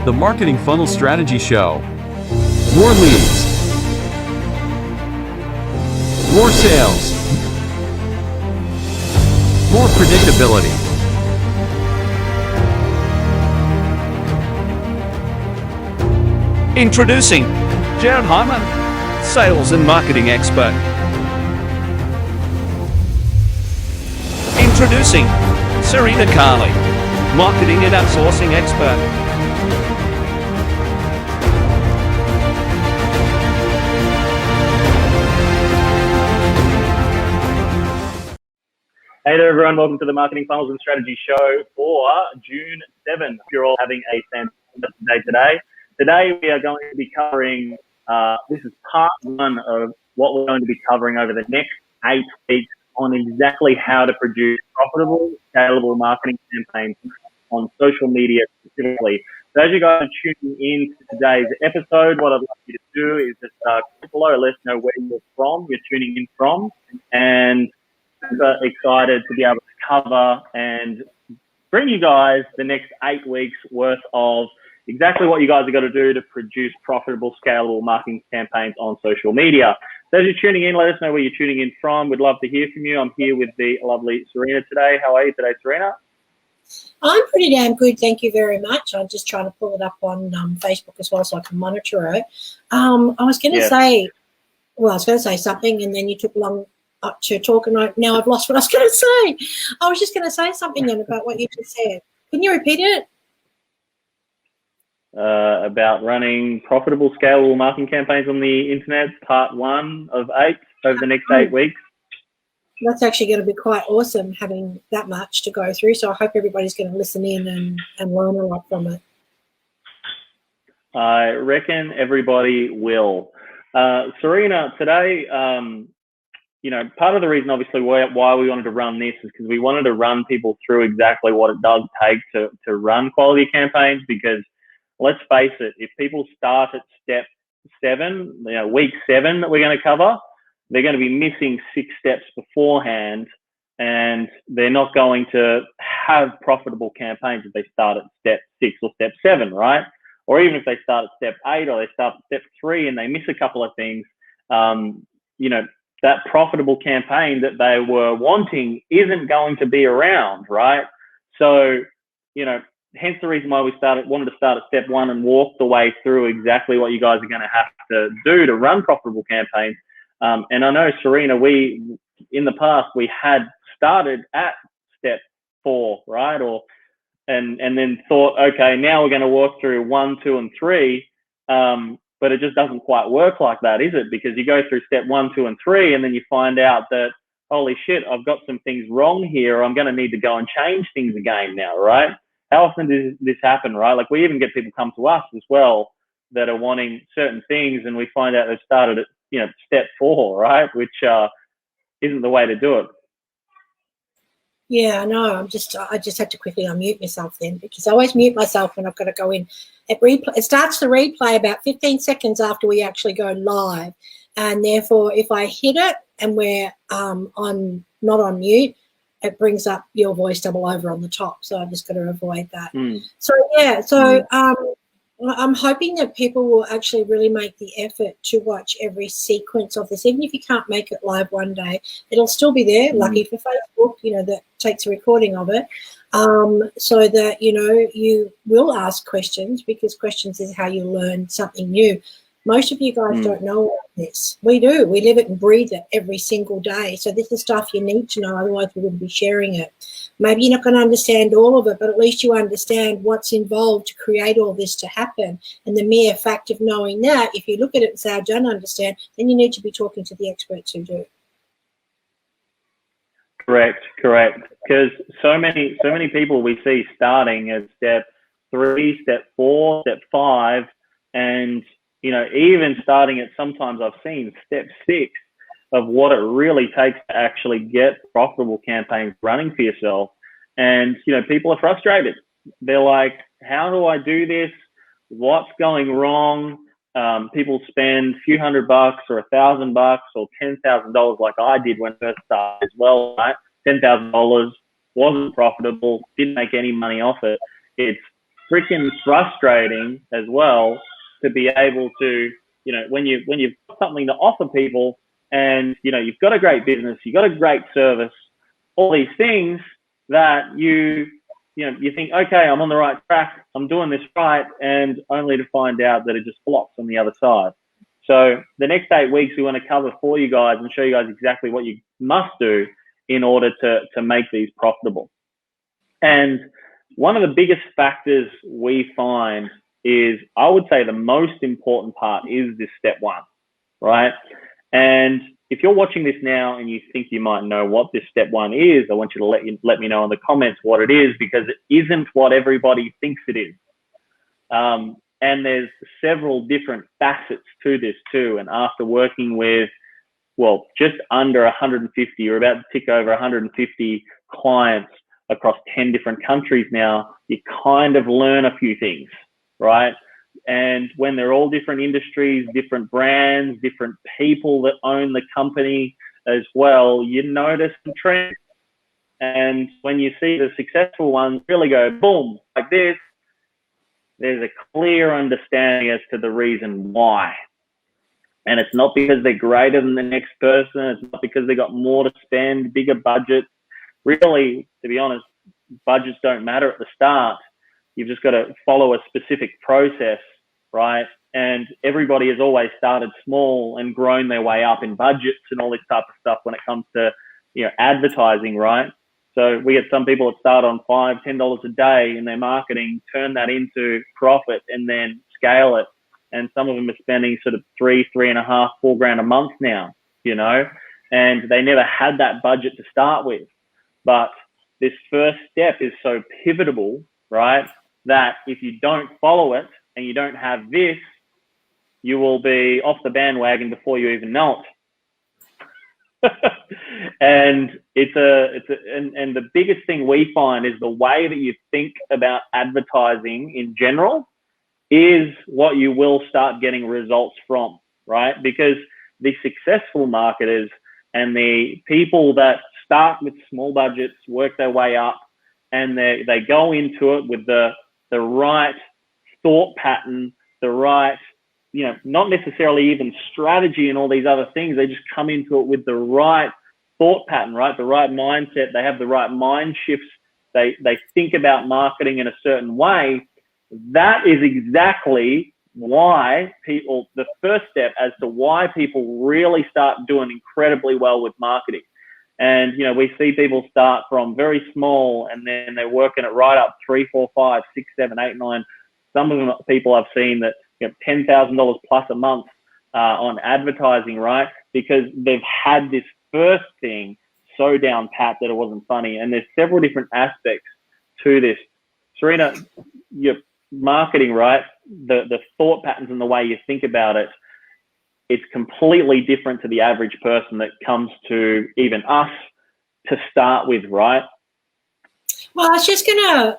The Marketing Funnel Strategy Show. More leads. More sales. More predictability. Introducing Jared Hyman, sales and marketing expert. Introducing Serena Carley, marketing and outsourcing expert. Hey there, everyone. Welcome to the Marketing Funnels and Strategy Show for June 7th. Hope you're all having a fantastic day today. Today, we are going to be covering, this is part one of what we're going to be covering over the next 8 weeks on exactly how to produce profitable, scalable marketing campaigns on social media specifically. So as you guys are tuning in to today's episode, what I'd like you to do is just click below, let us know where you're tuning in from, and super excited to be able to cover and bring you guys the next 8 weeks worth of exactly what you guys are going to do to produce profitable, scalable marketing campaigns on social media. So as you're tuning in, let us know where you're tuning in from. We'd love to hear from you. I'm here with the lovely Serena today. How are you today, Serena? I'm pretty damn good, thank you very much. I'm just trying to pull it up on Facebook as well so I can monitor it. I was going to say something, and then you took long up to talk, and now I've lost what I was going to say. I was just going to say something then about what you just said. Can you repeat it? About running profitable, scalable marketing campaigns on the internet, part one of 8 over the next 8 weeks. That's actually going to be quite awesome, having that much to go through. So I hope everybody's going to listen in and learn a lot from it. I reckon everybody will. Serena, today, part of the reason, obviously, why we wanted to run this is because we wanted to run people through exactly what it does take to run quality campaigns. Because let's face it, if people start at step 7, week 7 that we're going to cover, they're going to be missing 6 steps beforehand, and they're not going to have profitable campaigns if they start at step 6 or step 7, right? Or even if they start at step 8 or they start at step 3 and they miss a couple of things, that profitable campaign that they were wanting isn't going to be around, right? So, hence the reason why we wanted to start at step 1 and walk the way through exactly what you guys are going to have to do to run profitable campaigns. And I know, Serena, in the past, we had started at step 4, right? And then thought, okay, now we're going to walk through 1, 2, and 3. But it just doesn't quite work like that, is it? Because you go through step 1, 2, and 3, and then you find out that, holy shit, I've got some things wrong here. I'm going to need to go and change things again now, right? How often does this happen, right? Like, we even get people come to us as well that are wanting certain things, and we find out they've started at, step 4, right? Which isn't the way to do it. Yeah, I know. I just had to quickly unmute myself then, because I always mute myself when I've got to go in. It starts the replay about 15 seconds after we actually go live, and therefore, if I hit it and we're on not on mute, it brings up your voice double over on the top. So I've just got to avoid that. I'm hoping that people will actually really make the effort to watch every sequence of this. Even if you can't make it live one day, it'll still be there. Lucky for Facebook, that takes a recording of it, so that, you will ask questions, because questions is how you learn something new. Most of you guys don't know all this. We do. We live it and breathe it every single day. So this is stuff you need to know, otherwise we wouldn't be sharing it. Maybe you're not going to understand all of it, but at least you understand what's involved to create all this to happen. And the mere fact of knowing that, if you look at it and say, I don't understand, then you need to be talking to the experts who do. Correct. Because so many people we see starting at step 3, step 4, step 5, and even starting at, sometimes I've seen step 6 of what it really takes to actually get profitable campaigns running for yourself. And, people are frustrated. They're like, how do I do this? What's going wrong? People spend a few $100 or $1,000 or $10,000 like I did when I first started as well, right? $10,000, wasn't profitable, didn't make any money off it. It's freaking frustrating as well to be able to, you know, when you've got something to offer people and, you know, you've got a great business, you've got a great service, all these things that you think, okay, I'm on the right track, I'm doing this right, and only to find out that it just flops on the other side. So the next 8 weeks, we want to cover for you guys and show you guys exactly what you must do in order to make these profitable. And one of the biggest factors we find is, I would say the most important part is this step one, right? And if you're watching this now and you think you might know what this step one is, I want you to let me know in the comments what it is, because it isn't what everybody thinks it is. And there's several different facets to this too. And after working with, well, just under 150, or about to tick over 150 clients across 10 different countries now, you kind of learn a few things, right? And when they're all different industries, different brands, different people that own the company as well, you notice the trend. And when you see the successful ones really go boom like this, there's a clear understanding as to the reason why. And it's not because they're greater than the next person. It's not because they got more to spend, bigger budgets. Really, to be honest, budgets don't matter at the start. You've just got to follow a specific process, right? And everybody has always started small and grown their way up in budgets and all this type of stuff when it comes to, you know, advertising, right? So we get some people that start on $5, $10 a day in their marketing, turn that into profit, and then scale it. And some of them are spending sort of $3,500, $4,000 a month now, you know, and they never had that budget to start with. But this first step is so pivotal, right, that if you don't follow it and you don't have this, you will be off the bandwagon before you even know it. And and the biggest thing we find is the way that you think about advertising in general is what you will start getting results from, right? Because the successful marketers and the people that start with small budgets, work their way up, and they go into it with the right thought pattern, the right, you know, not necessarily even strategy and all these other things. They just come into it with the right thought pattern, right? The right mindset. They have the right mind shifts. They think about marketing in a certain way. That is exactly why people, the first step as to why people really start doing incredibly well with marketing. And, you know, we see people start from very small and then they're working it right up 3, 4, 5, 6, 7, 8, 9. Some of them people I've seen that, you know, $10,000 plus a month on advertising, right? Because they've had this first thing so down pat that it wasn't funny. And there's several different aspects to this. Serena, your marketing, right? The thought patterns and the way you think about it, it's completely different to the average person that comes to even us to start with, right? Well, I was just going to,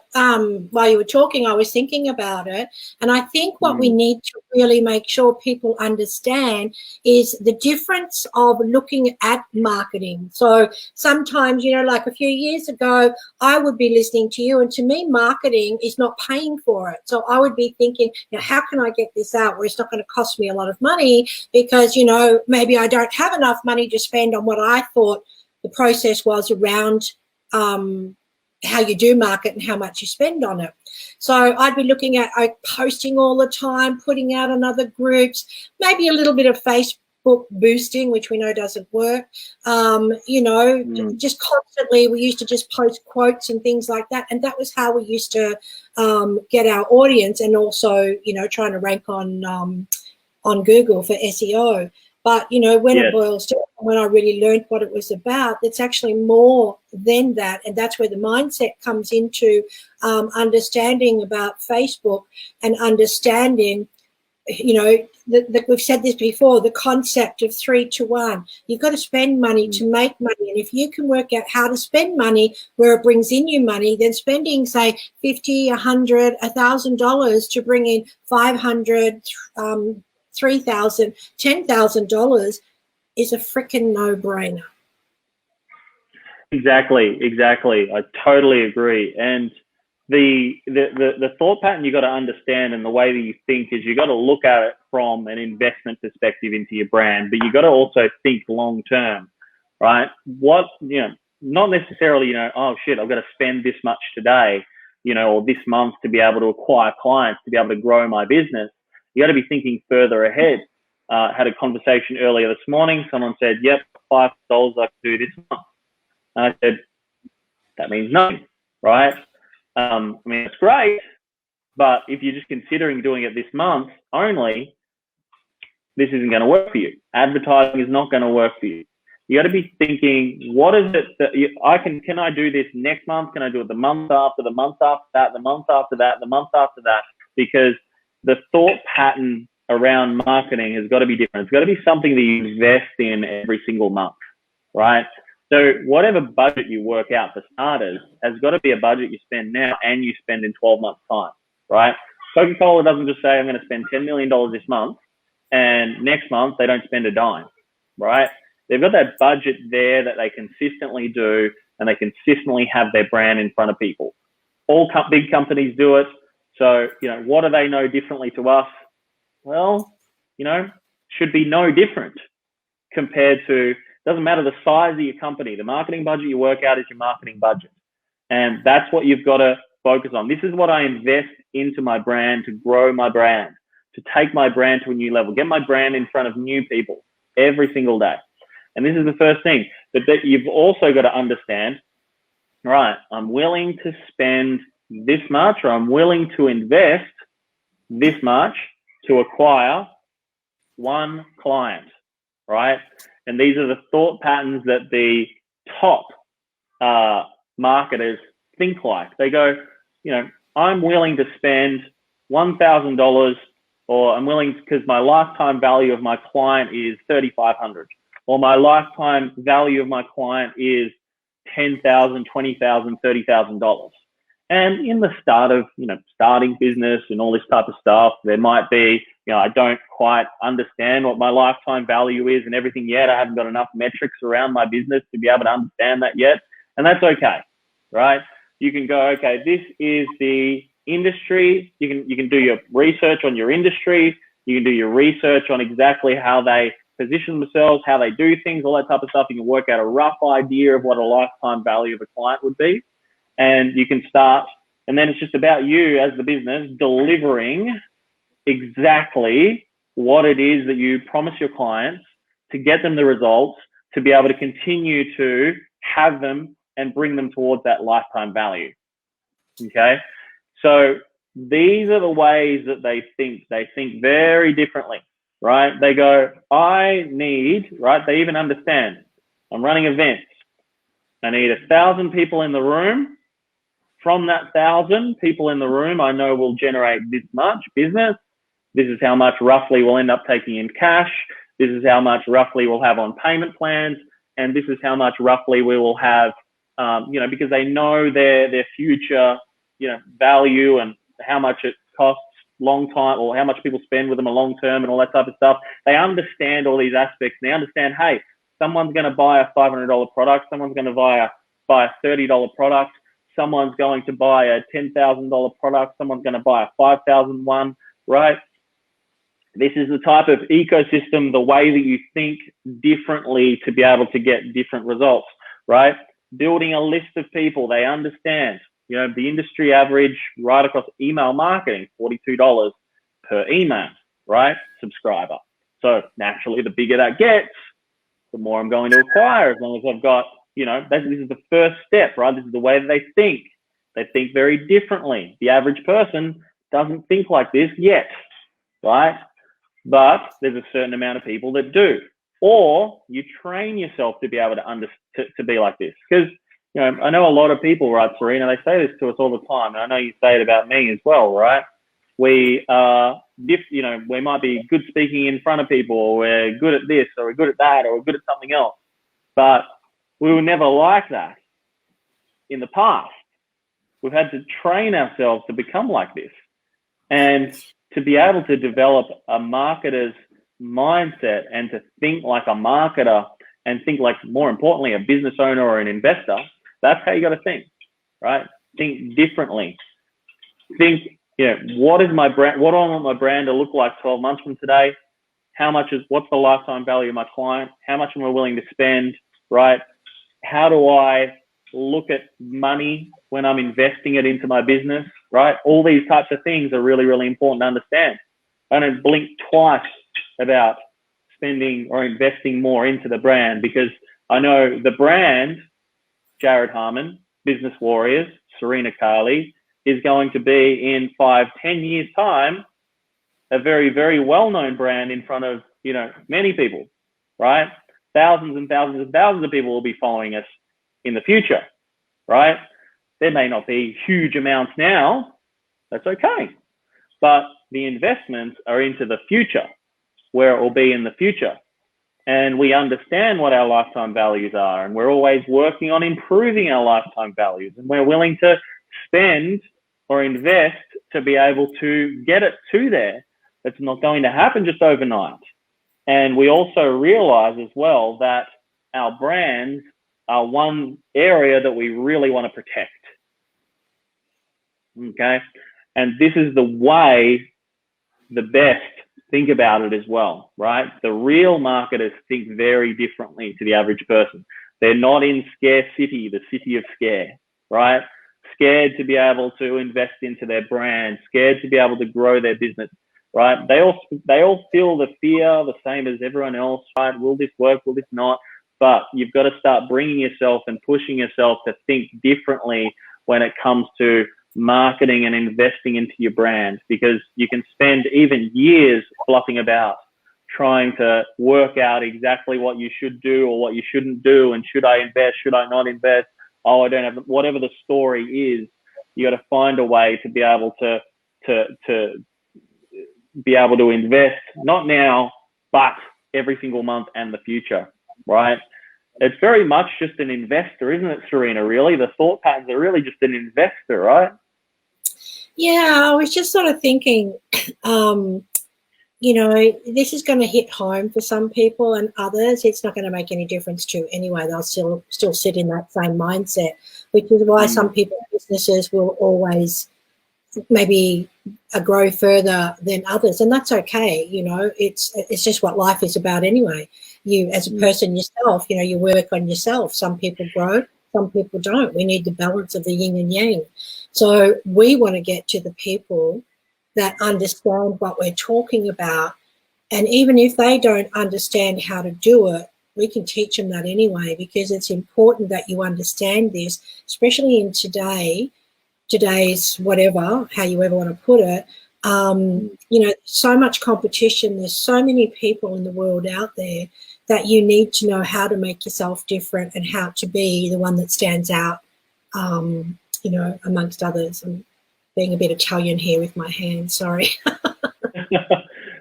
while you were talking, I was thinking about it. And I think what we need to really make sure people understand is the difference of looking at marketing. So sometimes, you know, like a few years ago, I would be listening to you, and to me, marketing is not paying for it. So I would be thinking, you know, how can I get this out where it's not going to cost me a lot of money, because, you know, maybe I don't have enough money to spend on what I thought the process was around how you do market and how much you spend on it. So I'd be looking at posting all the time, putting out on other groups, maybe a little bit of Facebook boosting, which we know doesn't work. You know, just constantly, we used to just post quotes and things like that. And that was how we used to get our audience, and also, you know, trying to rank on Google for SEO. But, you know, when it boils down, when I really learned what it was about, it's actually more than that. And that's where the mindset comes into understanding about Facebook and understanding, you know, we've said this before, the concept of 3 to 1. You've got to spend money to make money. And if you can work out how to spend money where it brings in you money, then spending, say, $50, $100, $1,000 to bring in $500, $3,000, $10,000 is a freaking no-brainer. Exactly. I totally agree. And the thought pattern you got to understand, and the way that you think, is you got to look at it from an investment perspective into your brand, but you got to also think long term, right? What, not necessarily, oh shit, I've got to spend this much today, or this month to be able to acquire clients, to be able to grow my business. You got to be thinking further ahead. Had a conversation earlier this morning. Someone said, yep, $5 I can do this month. And I said, that means nothing, right? I mean, it's great, but if you're just considering doing it this month only, this isn't going to work for you. Advertising is not going to work for you. You got to be thinking, what is it that can I do this next month? Can I do it the month after, the month after that, the month after that, the month after that? Because the thought pattern around marketing has got to be different. It's got to be something that you invest in every single month, right? So whatever budget you work out for starters has got to be a budget you spend now and you spend in 12 months time, right? Coca-Cola doesn't just say, I'm going to spend $10 million this month, and next month they don't spend a dime, right? They've got that budget there that they consistently do, and they consistently have their brand in front of people. All big companies do it. So, what do they know differently to us? Well, should be no different compared to, doesn't matter the size of your company. The marketing budget you work out is your marketing budget. And that's what you've got to focus on. This is what I invest into my brand, to grow my brand, to take my brand to a new level, get my brand in front of new people every single day. And this is the first thing. But that you've also got to understand, right, I'm willing to spend this much, or I'm willing to invest this much to acquire one client, right? And these are the thought patterns that the top marketers think like. They go, I'm willing to spend $1,000, or I'm willing, because my lifetime value of my client is $3,500, or my lifetime value of my client is $10,000, $20,000, $30,000. And in the start of, starting business and all this type of stuff, there might be, I don't quite understand what my lifetime value is and everything yet. I haven't got enough metrics around my business to be able to understand that yet. And that's okay, right? You can go, okay, this is the industry. You can do your research on your industry. You can do your research on exactly how they position themselves, how they do things, all that type of stuff. You can work out a rough idea of what a lifetime value of a client would be. And you can start, and then it's just about you as the business delivering exactly what it is that you promise your clients, to get them the results, to be able to continue to have them and bring them towards that lifetime value. Okay. So these are the ways that they think. They think very differently, right? They go, I need, right? They even understand, I'm running events. I need 1,000 people in the room. From that 1,000 people in the room, I know will generate this much business. This is how much roughly we'll end up taking in cash. This is how much roughly we'll have on payment plans. And this is how much roughly we will have, because they know their future, value, and how much it costs long time, or how much people spend with them a long term, and all that type of stuff. They understand all these aspects. And they understand, hey, someone's going to buy a $500 product. Someone's going to buy a $30 product. Someone's going to buy a $10,000 product. Someone's going to buy a $5,000 one, right? This is the type of ecosystem, the way that you think differently to be able to get different results, right? Building a list of people, they understand, the industry average right across email marketing, $42 per email, right? Subscriber. So naturally, the bigger that gets, the more I'm going to acquire, as long as I've got, this is the first step, right? This is the way that they think. They think very differently. The average person doesn't think like this yet, right? But there's a certain amount of people that do. Or you train yourself to be able to be like this. Because, I know a lot of people, right, Serena, they say this to us all the time. And I know you say it about me as well, right? We we might be good speaking in front of people, or we're good at this, or we're good at that, or we're good at something else. But we were never like that in the past. We've had to train ourselves to become like this. And to be able to develop a marketer's mindset, and to think like a marketer, and think like, more importantly, a business owner or an investor, that's how you got to think, right? Think differently. think, what is my brand? What do I want my brand to look like 12 months from today? What's the lifetime value of my client? How much am I willing to spend, right? How do I look at money when I'm investing it into my business, right? All these types of things are really, really important to understand. I don't blink twice about spending or investing more into the brand, because I know the brand, Jared Harmon, Business Warriors, Serena Carly, is going to be in 5-10 years time a very, very well-known brand in front of, many people, right? Thousands and thousands and thousands of people will be following us in the future, right? There may not be huge amounts now. That's okay. But the investments are into the future, where it will be in the future. And we understand what our lifetime values are, and we're always working on improving our lifetime values, and we're willing to spend or invest to be able to get it to there. It's not going to happen just overnight. And we also realize as well that our brands are one area that we really want to protect. Okay. And this is the way the best think about it as well, right? The real marketers think very differently to the average person. They're not in scarcity, the city of scare, right? Scared to be able to invest into their brand, scared to be able to grow their business, right? They all feel the fear the same as everyone else, right? Will this work? Will this not? But you've got to start bringing yourself and pushing yourself to think differently when it comes to marketing and investing into your brand, because you can spend even years fluffing about trying to work out exactly what you should do or what you shouldn't do, and should I invest, should I not invest? Oh, I don't have, whatever the story is, you got to find a way to be able to be able to invest, not now, but every single month and the future, right? It's very much just an investor, isn't it, Serena? Really, the thought patterns are really just an investor, right? Yeah, I was just sort of thinking, this is going to hit home for some people, and others it's not going to make any difference to anyway. They'll still sit in that same mindset, which is why some people's businesses will always maybe grow further than others, and that's okay. It's just what life is about anyway. You as a person yourself, you work on yourself. Some people grow, some people don't. We need the balance of the yin and yang. So we want to get to the people that understand what we're talking about, and even if they don't understand how to do it, we can teach them that anyway, because it's important that you understand this, especially in today's whatever, how you ever want to put it. So much competition. There's so many people in the world out there that you need to know how to make yourself different and how to be the one that stands out, amongst others. I'm being a bit Italian here with my hands, sorry.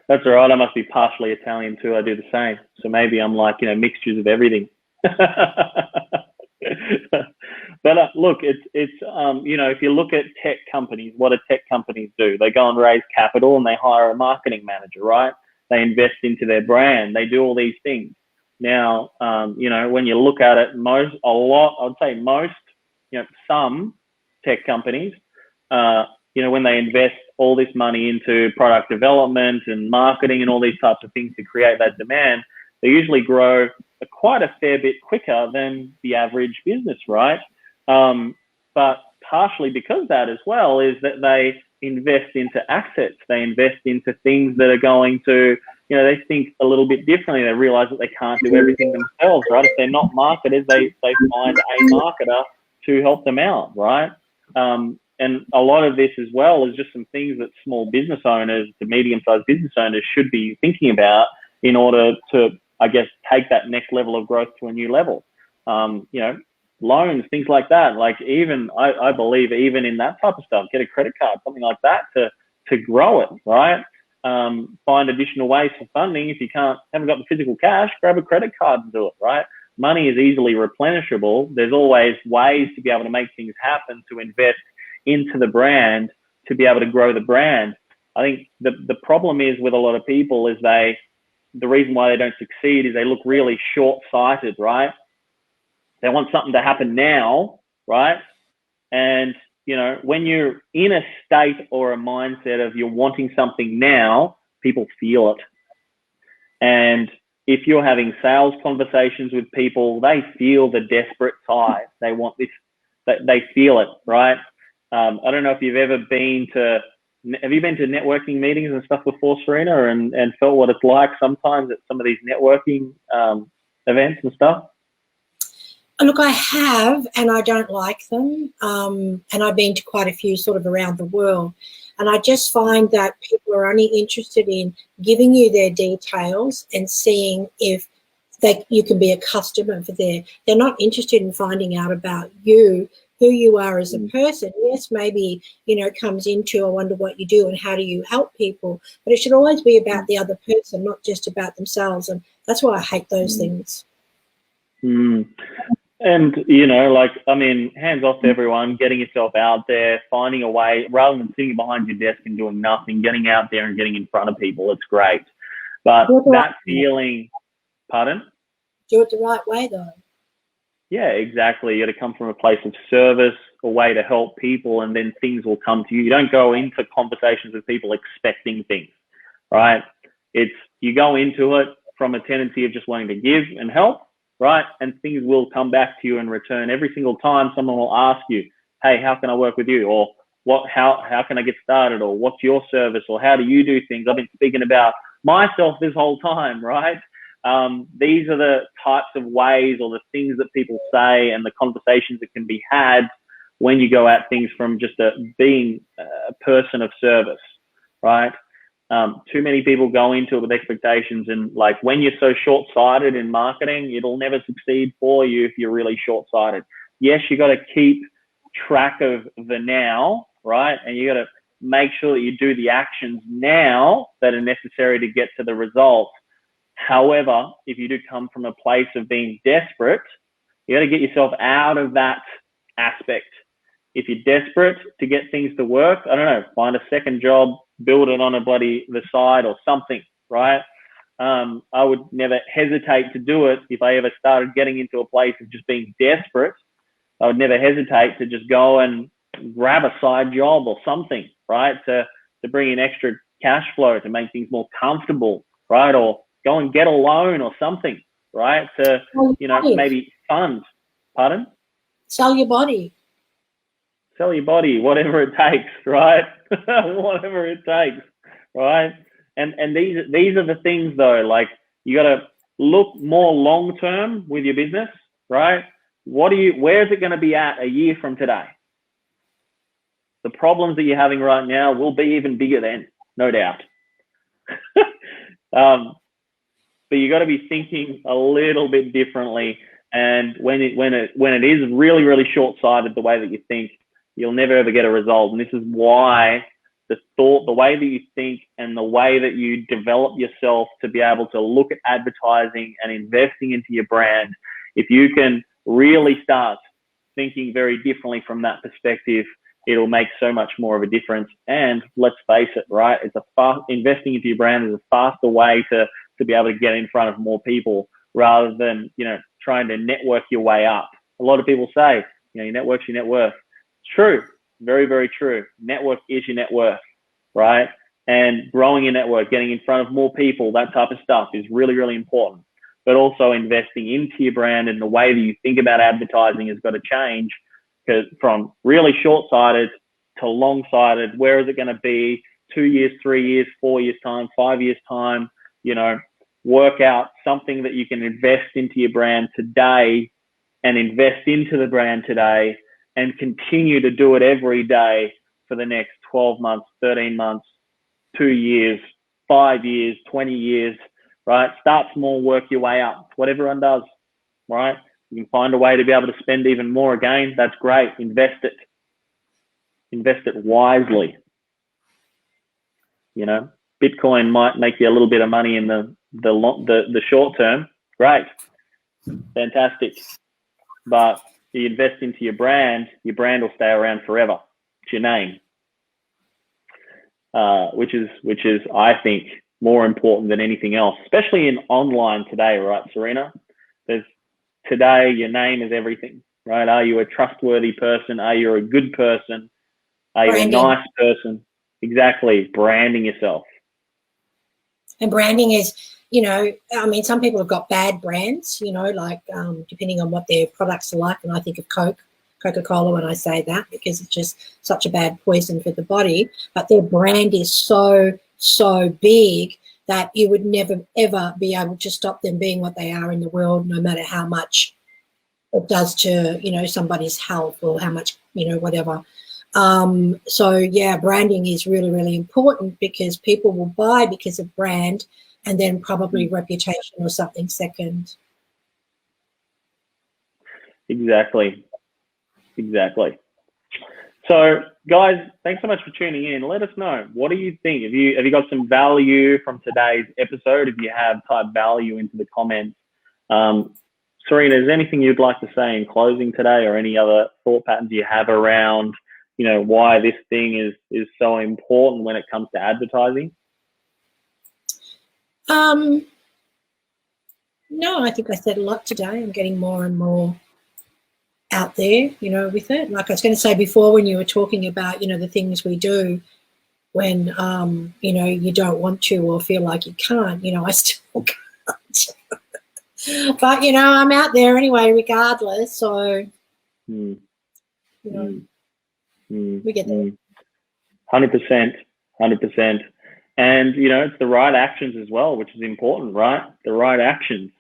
That's all right. I must be partially Italian too. I do the same. So maybe I'm like, mixtures of everything. But look, it's if you look at tech companies, what do tech companies do? They go and raise capital and they hire a marketing manager, right? They invest into their brand. They do all these things. Now, when you look at it, some tech companies, when they invest all this money into product development and marketing and all these types of things to create that demand, they usually grow quite a fair bit quicker than the average business, right? But partially because of that as well is that they invest into assets. They invest into things that are going to, they think a little bit differently. They realize that they can't do everything themselves, right? If they're not marketers, they find a marketer to help them out, right? And a lot of this as well is just some things that small business owners to medium-sized business owners should be thinking about in order to, I guess, take that next level of growth to a new level. Loans, things like that. Like even, I believe even in that type of stuff, get a credit card, something like that to grow it, right? Find additional ways for funding. If you haven't got the physical cash, grab a credit card and do it, right? Money is easily replenishable. There's always ways to be able to make things happen, to invest into the brand, to be able to grow the brand. I think the problem is with a lot of people is the reason why they don't succeed is they look really short-sighted, right? They want something to happen now, right? And you know, when you're in a state or a mindset of you're wanting something now, people feel it. And if you're having sales conversations with people, they feel the desperate side. They want this, they feel it, right? I don't know if you've ever been to, have you been to networking meetings and stuff before, Serena, and felt what it's like sometimes at some of these networking events and stuff? Look, I have, and I don't like them. And I've been to quite a few sort of around the world. And I just find that people are only interested in giving you their details and seeing if you can be a customer for they're not interested in finding out about you, who you are as a person. Yes, maybe, you know, it comes into, I wonder what you do and how do you help people, but it should always be about the other person, not just about themselves. And that's why I hate those things. And, you know, like, I mean, hands off to everyone, getting yourself out there, finding a way, rather than sitting behind your desk and doing nothing, getting out there and getting in front of people, it's great. But that feeling, pardon? Do it the right way, though. Yeah, exactly. You got to come from a place of service, a way to help people, and then things will come to you. You don't go into conversations with people expecting things, right? It's, you go into it from a tendency of just wanting to give and help, right? And things will come back to you in return. Every single time someone will ask you, hey, how can I work with you? Or how can I get started? Or what's your service? Or how do you do things? I've been speaking about myself this whole time, right? These are the types of ways or the things that people say and the conversations that can be had when you go at things from just being a person of service, right? Too many people go into it with expectations, and like when you're so short-sighted in marketing, it'll never succeed for you if you're really short-sighted. Yes, you got to keep track of the now, right? And you got to make sure that you do the actions now that are necessary to get to the results. However, if you do come from a place of being desperate, you got to get yourself out of that aspect. If you're desperate to get things to work, I don't know, find a second job, build it on the side or something, right? I would never hesitate to do it. If I ever started getting into a place of just being desperate, I would never hesitate to just go and grab a side job or something, right? To bring in extra cash flow, to make things more comfortable, right? Or go and get a loan or something, right? To, you know, maybe fund, pardon? Sell your body. Sell your body, whatever it takes, right? Whatever it takes, right? And these are the things though, like you got to look more long-term with your business, right? Where is it going to be at a year from today? The problems that you're having right now will be even bigger then, no doubt. But you got to be thinking a little bit differently. And when it is really, really short-sighted the way that you think, you'll never ever get a result. And this is why the way that you think and the way that you develop yourself to be able to look at advertising and investing into your brand, if you can really start thinking very differently from that perspective, it'll make so much more of a difference. And let's face it, right? Investing into your brand is a faster way to be able to get in front of more people rather than, you know, trying to network your way up. A lot of people say, you know, your network's your net worth. It's true. Very, very true. Network is your net worth, right? And growing your network, getting in front of more people, that type of stuff is really, really important. But also investing into your brand and the way that you think about advertising has got to change, because from really short-sighted to long-sighted, where is it going to be 2 years, 3 years, 4 years time, 5 years time? You know, work out something that you can invest into your brand today and invest into the brand today and continue to do it every day for the next 12 months, 13 months, 2 years, 5 years, 20 years, right? Start small, work your way up. It's what everyone does, right? You can find a way to be able to spend even more again. That's great. Invest it. Invest it wisely. You know, Bitcoin might make you a little bit of money in the short term. Great. Fantastic. But you invest into your brand will stay around forever. It's your name. Which is, I think, more important than anything else, especially in online today, right, Serena? Today, your name is everything, right? Are you a trustworthy person? Are you a good person? Are you a Branding. nice person? Exactly. Branding yourself. And branding is, you know, I mean, some people have got bad brands, you know, like depending on what their products are like. And I think of Coca-Cola when I say that, because it's just such a bad poison for the body. But their brand is so, so big that you would never, ever be able to stop them being what they are in the world, no matter how much it does to, you know, somebody's health or how much, you know, whatever. So yeah, branding is really, really important, because people will buy because of brand, and then probably reputation or something second. Exactly. So, guys, thanks so much for tuning in. Let us know, what do you think? Have you got some value from today's episode? If you have, type value into the comments. Serena, is there anything you'd like to say in closing today, or any other thought patterns you have around, you know, why this thing is so important when it comes to advertising? No, I think I said a lot today. I'm getting more and more out there, you know, with it. Like I was going to say before, when you were talking about, you know, the things we do when, you know, you don't want to or feel like you can't, you know, I still can't. But, you know, I'm out there anyway, regardless. So, you know, we get there. 100%. And, you know, it's the right actions as well, which is important, right? The right actions,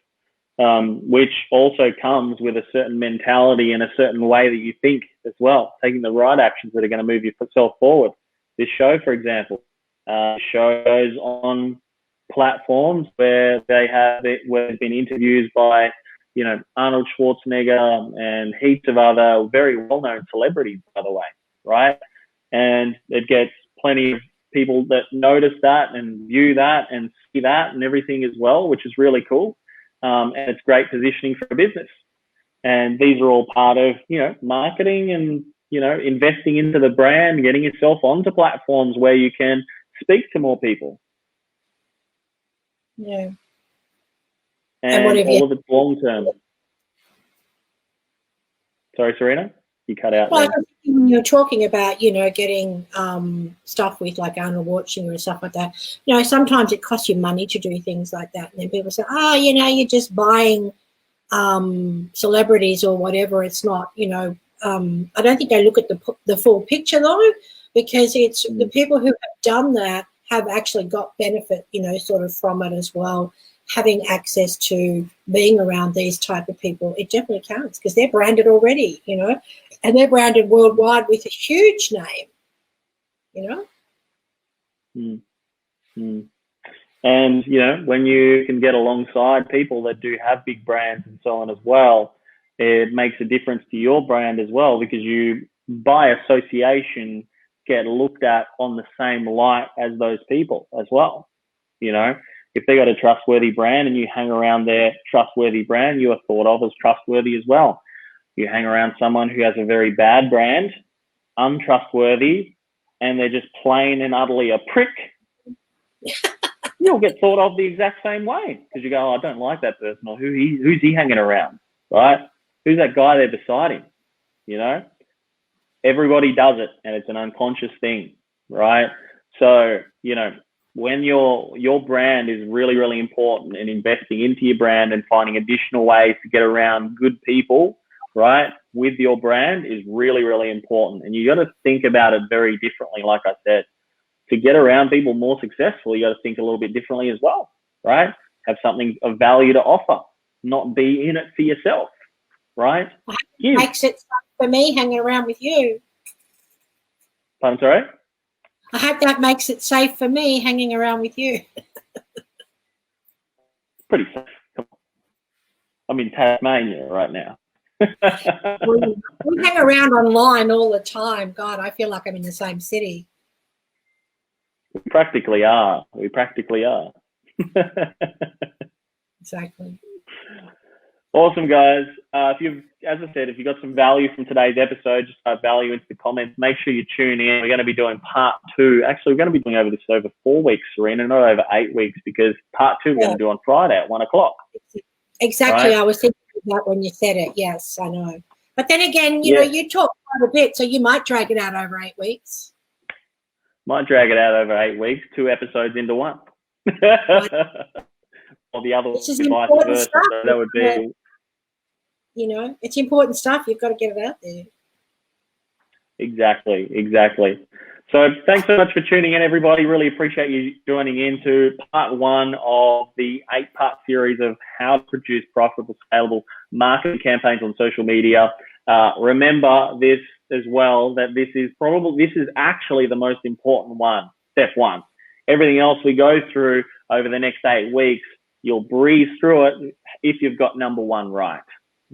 which also comes with a certain mentality and a certain way that you think as well, taking the right actions that are going to move yourself forward. This show, for example, shows on platforms where where there's been interviews by, you know, Arnold Schwarzenegger and heaps of other very well-known celebrities, by the way, right? And it gets plenty of people that notice that and view that and see that and everything as well, which is really cool. And it's great positioning for a business. And these are all part of, you know, marketing and, you know, investing into the brand, getting yourself onto platforms where you can speak to more people. Yeah. And all of it's long term. Sorry, Serena, you cut out there. When you're talking about, you know, getting stuff with like Arnold Schwarzenegger and stuff like that, you know, sometimes it costs you money to do things like that. And then people say, oh, you know, you're just buying celebrities or whatever. It's not, you know, I don't think they look at the full picture though, because it's the people who have done that have actually got benefit, you know, sort of from it as well. Having access to being around these type of people, it definitely counts, because they're branded already, you know, and they're branded worldwide with a huge name, you know. And, you know, when you can get alongside people that do have big brands and so on as well, it makes a difference to your brand as well, because you, by association, get looked at on the same light as those people as well. You know, if they got a trustworthy brand and you hang around their trustworthy brand, you are thought of as trustworthy as well. You hang around someone who has a very bad brand, untrustworthy, and they're just plain and utterly a prick, you'll get thought of the exact same way, because you go, oh, I don't like that person, or who's he hanging around, right? Who's that guy there beside him? You know, everybody does it, and it's an unconscious thing, right? So, you know, when your brand is really, really important, and investing into your brand and finding additional ways to get around good people, right, with your brand is really, really important. And you got to think about it very differently. Like I said, to get around people more successfully, you got to think a little bit differently as well, right? Have something of value to offer, not be in it for yourself, right? It makes it fun for me hanging around with you. I'm sorry? I hope that makes it safe for me hanging around with you. Pretty safe. I'm in Tasmania right now. We hang around online all the time. God, I feel like I'm in the same city. We practically are. Exactly. Awesome, guys. As I said, if you got some value from today's episode, just type value into the comments. Make sure you tune in. We're going to be doing part 2. Actually, we're going to be doing over 4 weeks, Serena, not over 8 weeks, because part 2 we're going to do on Friday at 1 o'clock. Exactly. Right? I was thinking of that when you said it. Yes, I know. But then again, you know, you talk quite a bit, so you might drag it out over 8 weeks. Might drag it out over 8 weeks, 2 episodes into one. Or the other Which is vice important versa. stuff. So that would be, you know, it's important stuff. You've got to get it out there. Exactly. So thanks so much for tuning in, everybody. Really appreciate you joining into part 1 of the 8-part series of how to produce profitable, scalable marketing campaigns on social media. Remember this as well, that this is actually the most important one, step 1. Everything else we go through over the next 8 weeks, you'll breeze through it if you've got number 1 right,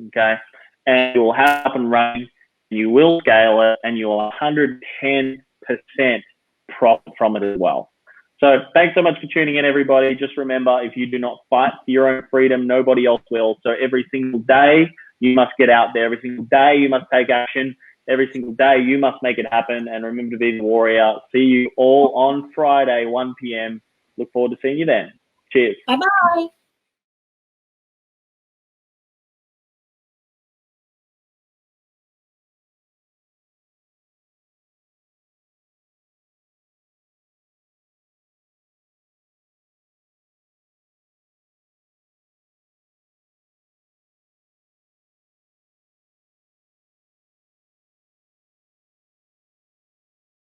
okay? And you'll have up and running, you will scale it, and you'll 110% profit from it as well. So thanks so much for tuning in, everybody. Just remember, if you do not fight for your own freedom, nobody else will. So every single day, you must get out there. Every single day, you must take action. Every single day, you must make it happen. And remember to be the warrior. See you all on Friday, 1 p.m. Look forward to seeing you then. Cheers. Bye-bye.